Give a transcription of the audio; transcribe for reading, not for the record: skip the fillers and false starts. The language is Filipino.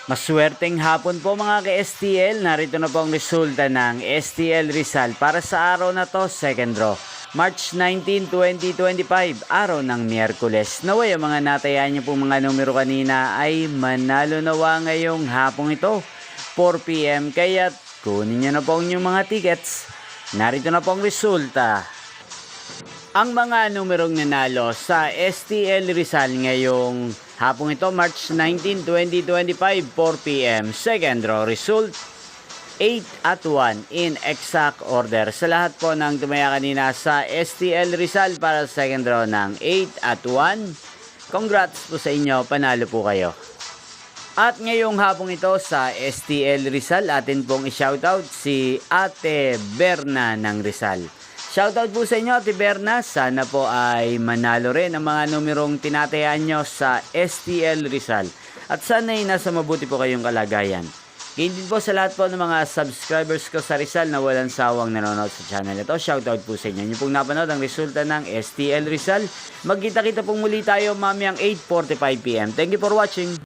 Maswerteng hapon po mga ka-STL. Narito na po ang resulta ng STL Rizal para sa araw na to, second draw. March 19, 2025, araw ng Miyerkules. Naway ang mga natayaan niyo po mga numero kanina ay manalo nawa ngayong hapong ito, 4 PM. Kaya kunin niyo na po ang inyong mga tickets. Narito na po ang resulta. Ang mga numerong nanalo sa STL Rizal ngayong hapong ito, March 19, 2025, 4 PM. Second draw result, 8 at 1 in exact order. Sa lahat po ng tumaya kanina sa STL Rizal para sa second draw ng 8 at 1, congrats po sa inyo, panalo po kayo. At ngayong hapong ito sa STL Rizal, atin pong i-shoutout si Ate Berna ng Rizal. Shoutout po sa inyo, Ate Berna. Sana po ay manalo rin ang mga numerong tinatayaan nyo sa STL Rizal. At sana ay nasa mabuti po kayong kalagayan. Ganyan din po sa lahat po ng mga subscribers ko sa Rizal na walang sawang nanonood sa channel ito. Shoutout po sa inyo. Yung pong napanood ang resulta ng STL Rizal. Magkita-kita pong muli tayo mamayang 8:45 PM. Thank you for watching.